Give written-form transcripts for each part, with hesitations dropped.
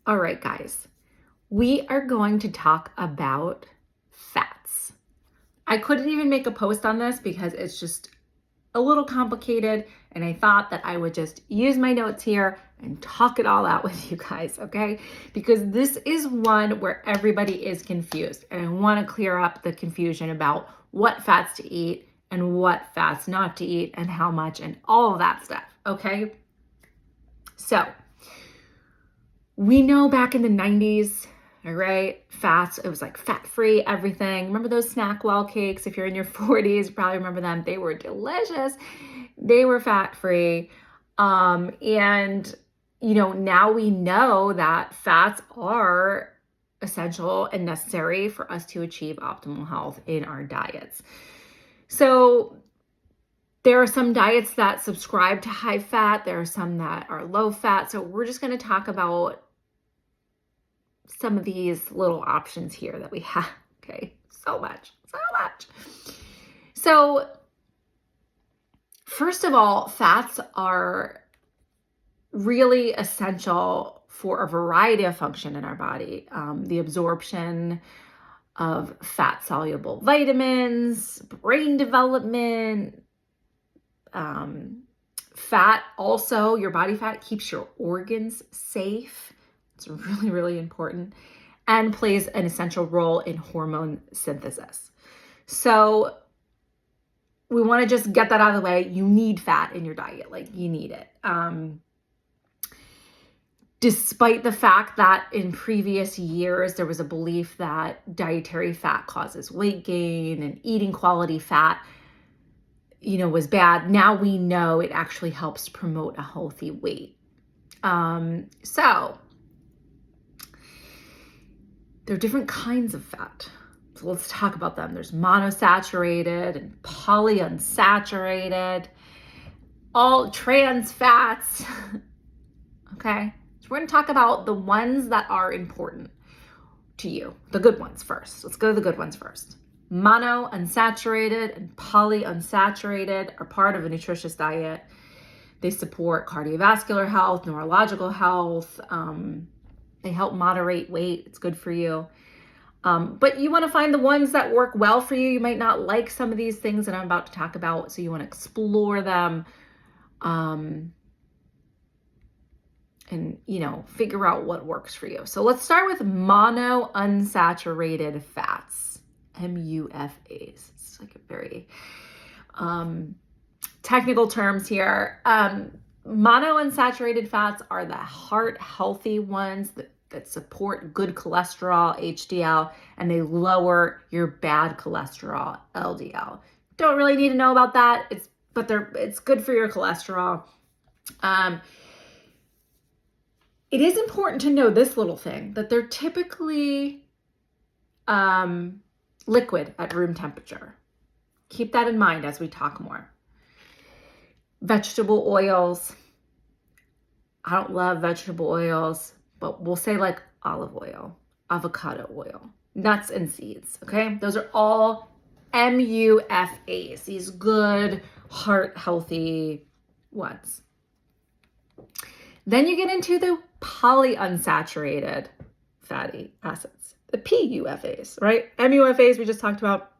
All right, guys, we are going to talk about fats. I couldn't even make a post on this because it's just a little complicated, and I thought that I would just use my notes here and talk it all out with you guys, okay? Because this is one where everybody is confused, and I want to clear up the confusion about what fats to eat and what fats not to eat and how much and all of that stuff, okay? So, we know back in the 90s, all right, fats, it was like fat-free everything. Remember those Snackwell cakes? If you're in your 40s, you probably remember them. They were delicious. They were fat-free. Now we know that fats are essential and necessary for us to achieve optimal health in our diets. So there are some diets that subscribe to high fat. There are some that are low fat. So we're just going to talk about some of these little options here that we have. Okay, so much. So first of all, fats are really essential for a variety of function in our body. The absorption of fat-soluble vitamins, brain development. Fat also, your body fat keeps your organs safe. It's really, really important, and plays an essential role in hormone synthesis. So we want to just get that out of the way. You need fat in your diet, you need it. Despite the fact that in previous years, there was a belief that dietary fat causes weight gain and eating quality fat, was bad. Now we know it actually helps promote a healthy weight. So there are different kinds of fat. So let's talk about them. There's monosaturated and polyunsaturated, all trans fats. Okay. So we're going to talk about the ones that are important to you, the good ones first. Let's go to the good ones first. Monounsaturated and polyunsaturated are part of a nutritious diet. They support cardiovascular health, neurological health. They help moderate weight. It's good for you. But you want to find the ones that work well for you. You might not like some of these things that I'm about to talk about, so you want to explore them and figure out what works for you. So let's start with monounsaturated fats, MUFAs. It's like a very technical terms here. Monounsaturated fats are the heart healthy ones that support good cholesterol, HDL, and they lower your bad cholesterol, LDL. Don't really need to know about that. It's good for your cholesterol. It is important to know this little thing, that they're typically liquid at room temperature. Keep that in mind as we talk more. Vegetable oils. I don't love vegetable oils, but we'll say like olive oil, avocado oil, nuts and seeds, okay? Those are all MUFAs, these good, heart-healthy ones. Then you get into the polyunsaturated fatty acids, the PUFAs, right? MUFAs we just talked about.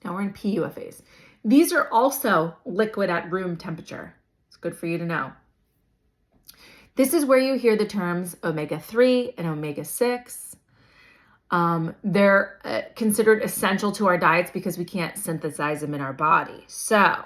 Now we're in PUFAs. These are also liquid at room temperature. It's good for you to know. This is where you hear the terms omega-3 and omega-6. They're considered essential to our diets because we can't synthesize them in our body. So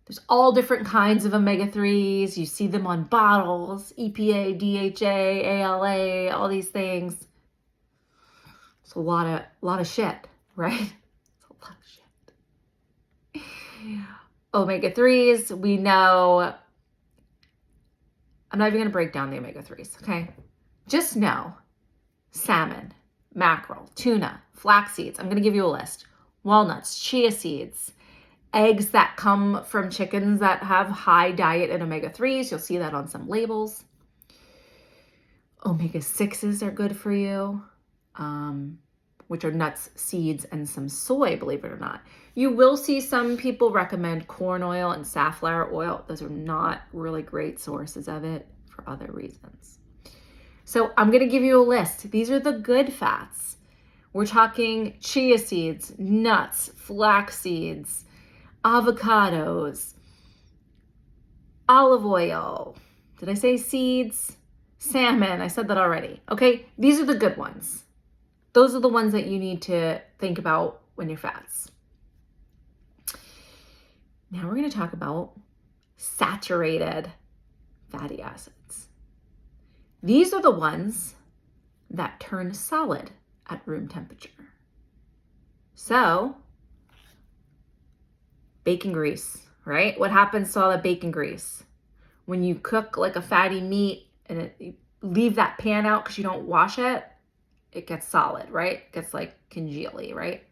there's all different kinds of omega-3s. You see them on bottles, EPA, DHA, ALA, all these things. It's a lot of shit, right? It's a lot of shit. Omega-3s, we know. I'm not even going to break down the omega-3s, okay? Just know salmon, mackerel, tuna, flax seeds. I'm going to give you a list. Walnuts, chia seeds, eggs that come from chickens that have high diet in omega-3s. You'll see that on some labels. Omega-6s are good for you, which are nuts, seeds, and some soy, believe it or not. You will see some people recommend corn oil and safflower oil. Those are not really great sources of it for other reasons. So I'm going to give you a list. These are the good fats. We're talking chia seeds, nuts, flax seeds, avocados, olive oil. Did I say seeds? Salmon. I said that already. Okay. These are the good ones. Those are the ones that you need to think about when you're fats. Now we're going to talk about saturated fatty acids. These are the ones that turn solid at room temperature. So, bacon grease, right? What happens to all that bacon grease? When you cook like a fatty meat and you leave that pan out because you don't wash it, it gets solid, right? It gets like congealy, right?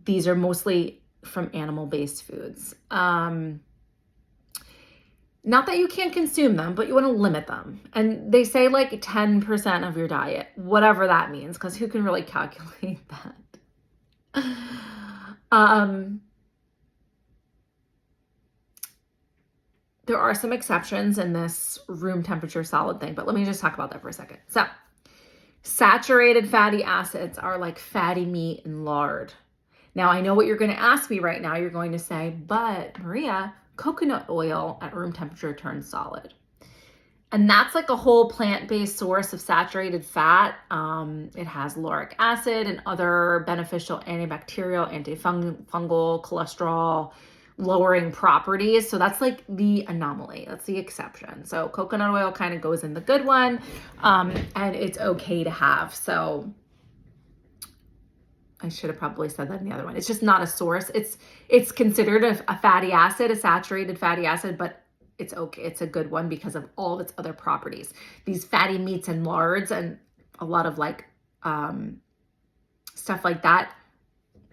These are mostly from animal-based foods. Not that you can't consume them, but you want to limit them. And they say like 10% of your diet, whatever that means, because who can really calculate that? There are some exceptions in this room temperature solid thing, but let me just talk about that for a second. So, saturated fatty acids are like fatty meat and lard. Now, I know what you're going to ask me right now. You're going to say, but Maria, coconut oil at room temperature turns solid. And that's like a whole plant-based source of saturated fat. It has lauric acid and other beneficial antibacterial, antifungal, cholesterol lowering properties. So that's like the anomaly. That's the exception. So coconut oil kind of goes in the good one, and it's okay to have. So I should have probably said that in the other one. It's just not a source. It's considered a fatty acid, a saturated fatty acid, but it's okay. It's a good one because of all of its other properties. These fatty meats and lards and a lot of like stuff like that,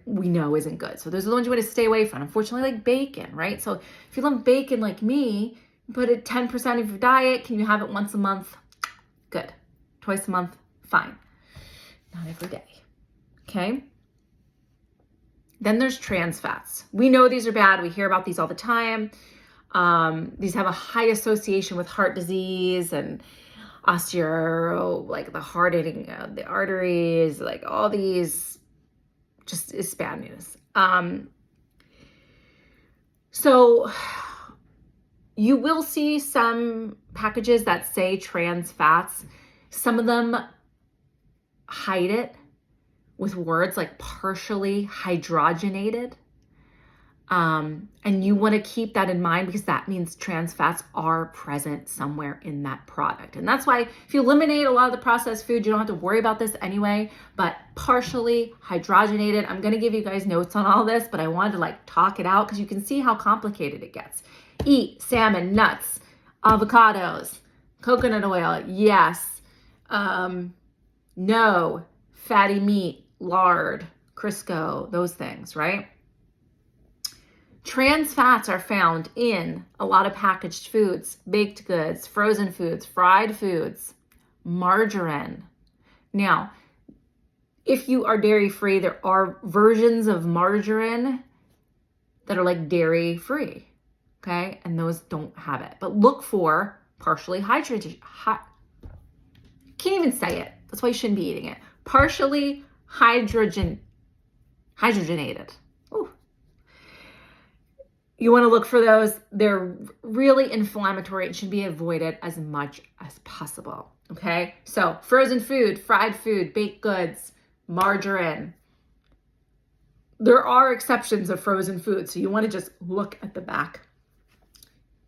we know isn't good. So those are the ones you want to stay away from. Unfortunately, like bacon, right? So if you love bacon like me, put it 10% of your diet. Can you have it once a month? Good. Twice a month? Fine. Not every day. Okay. Then there's trans fats. We know these are bad. We hear about these all the time. These have a high association with heart disease and like the heart hitting the arteries, like all these just is bad news. So you will see some packages that say trans fats. Some of them hide it with words like partially hydrogenated. And you want to keep that in mind because that means trans fats are present somewhere in that product. And that's why if you eliminate a lot of the processed food, you don't have to worry about this anyway, but partially hydrogenated. I'm going to give you guys notes on all this, but I wanted to like talk it out because you can see how complicated it gets. Eat salmon, nuts, avocados, coconut oil. Yes. No, fatty meat, lard, Crisco, those things, right? Trans fats are found in a lot of packaged foods, baked goods, frozen foods, fried foods, margarine. Now, if you are dairy-free, there are versions of margarine that are like dairy-free, okay? And those don't have it. But look for partially hydrogenated. Can't even say it. That's why you shouldn't be eating it. Partially hydrogenated. Ooh. You want to look for those. They're really inflammatory and should be avoided as much as possible. Okay. So frozen food, fried food, baked goods, margarine. There are exceptions of frozen food. So you want to just look at the back.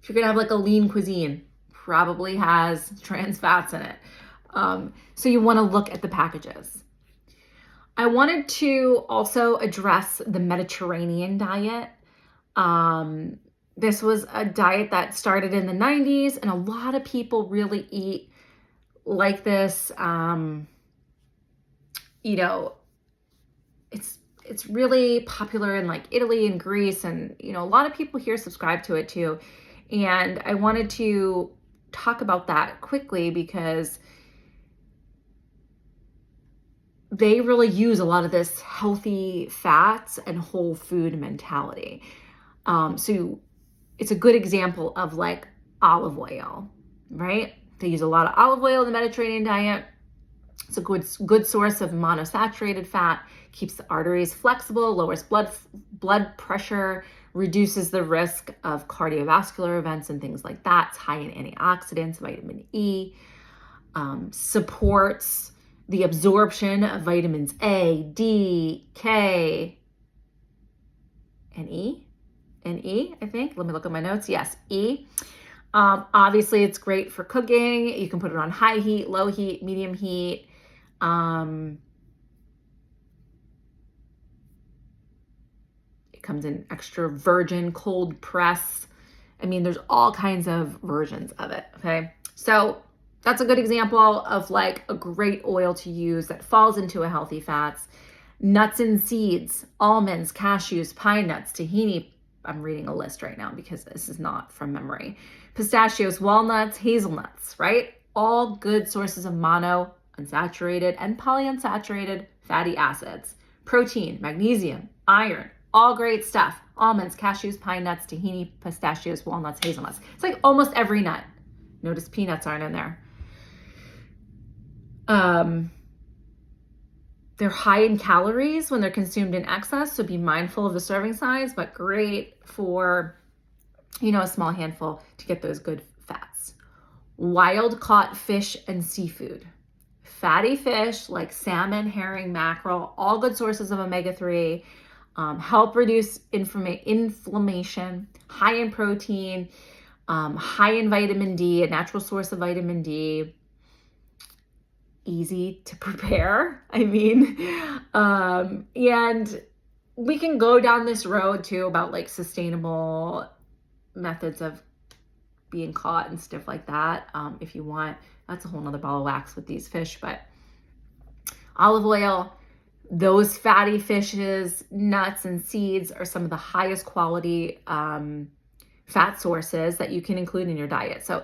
If you're going to have like a lean cuisine, probably has trans fats in it. So you want to look at the packages. I wanted to also address the Mediterranean diet. This was a diet that started in the 90s and a lot of people really eat like this. It's really popular in like Italy and Greece, and a lot of people here subscribe to it too. And I wanted to talk about that quickly because they really use a lot of this healthy fats and whole food mentality. So it's a good example of like olive oil, right? They use a lot of olive oil in the Mediterranean diet. It's a good source of monosaturated fat, keeps the arteries flexible, lowers blood pressure, reduces the risk of cardiovascular events and things like that. It's high in antioxidants, vitamin E, supports the absorption of vitamins A, D, K, and E. I think. Let me look at my notes. Yes, E. Obviously, it's great for cooking. You can put it on high heat, low heat, medium heat. It comes in extra virgin, cold press. I mean, there's all kinds of versions of it, okay? So that's a good example of like a great oil to use that falls into a healthy fats. Nuts and seeds, almonds, cashews, pine nuts, tahini. I'm reading a list right now because this is not from memory. Pistachios, walnuts, hazelnuts, right? All good sources of monounsaturated and polyunsaturated fatty acids. Protein, magnesium, iron, all great stuff. Almonds, cashews, pine nuts, tahini, pistachios, walnuts, hazelnuts. It's like almost every nut. Notice peanuts aren't in there. They're high in calories when they're consumed in excess, so be mindful of the serving size, but great for, a small handful to get those good fats. Wild caught fish and seafood. Fatty fish like salmon, herring, mackerel, all good sources of omega-3, help reduce inflammation, high in protein, high in vitamin D, a natural source of vitamin D. Easy to prepare. And we can go down this road too about like sustainable methods of being caught and stuff like that. If you want, that's a whole nother ball of wax with these fish, but olive oil, those fatty fishes, nuts and seeds are some of the highest quality fat sources that you can include in your diet. So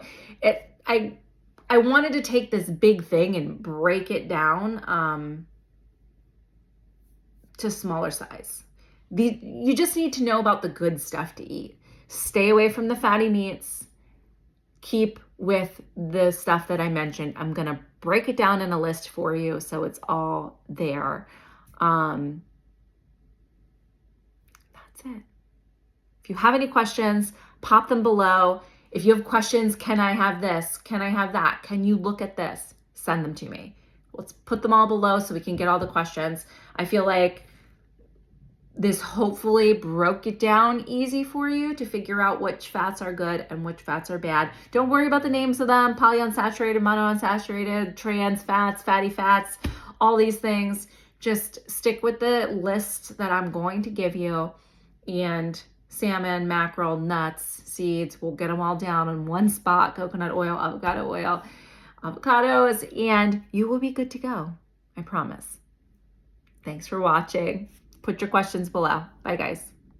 I wanted to take this big thing and break it down to smaller size. You just need to know about the good stuff to eat. Stay away from the fatty meats. Keep with the stuff that I mentioned. I'm going to break it down in a list for you so it's all there. That's it. If you have any questions, pop them below. If you have questions, can I have this? Can I have that? Can you look at this? Send them to me. Let's put them all below so we can get all the questions. I feel like this hopefully broke it down easy for you to figure out which fats are good and which fats are bad. Don't worry about the names of them, polyunsaturated, monounsaturated, trans fats, fatty fats, all these things. Just stick with the list that I'm going to give you, and salmon, mackerel, nuts, seeds, we'll get them all down in one spot, coconut oil, avocados, and you will be good to go. I promise. Thanks for watching. Put your questions below. Bye, guys.